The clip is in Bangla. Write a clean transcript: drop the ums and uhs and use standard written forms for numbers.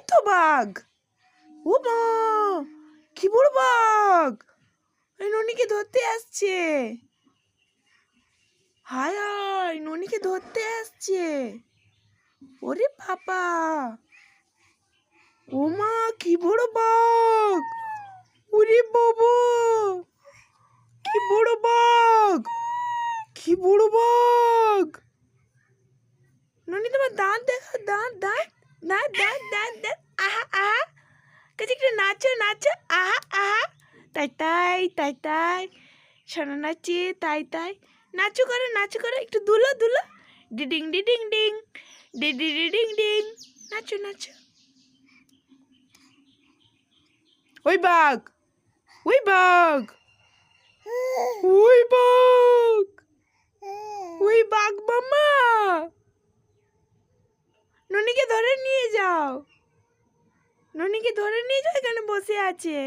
তো বাঘ। ও মা, কি বড় বাঘ! এই ননিকে ধরতে আসছে। হায় হায়, ননিকে ধরতে আসছে। ওরে বাবা, ও মা, কি বড় বাঘ! ওরে বাবা, কি বড় বাঘ! কি বড় বাঘ! ননি, তোমার দাঁত দেখো, দাঁত দাঁত দাঁত দাঁত দাঁত দাঁত। আহা আহা, কাছে একটু নাচো নাচো। আহা আহা, তাই তাই তাই তাই, সোনা নাচে তাই তাই। নাচো করো, একটু দুলো দুলো। ডিডিং ডিডিং ডিং, ডিডি ডিডিং ডিং। নাচো নাচো। ওই বাঘ, ওই বাঘ, ওই বাঘ, ওই বাঘ মামা। ননিকে ধরে নিয়ে যাও, ননিকে ধরে নিয়ে যাও, এখানে বসে আছে।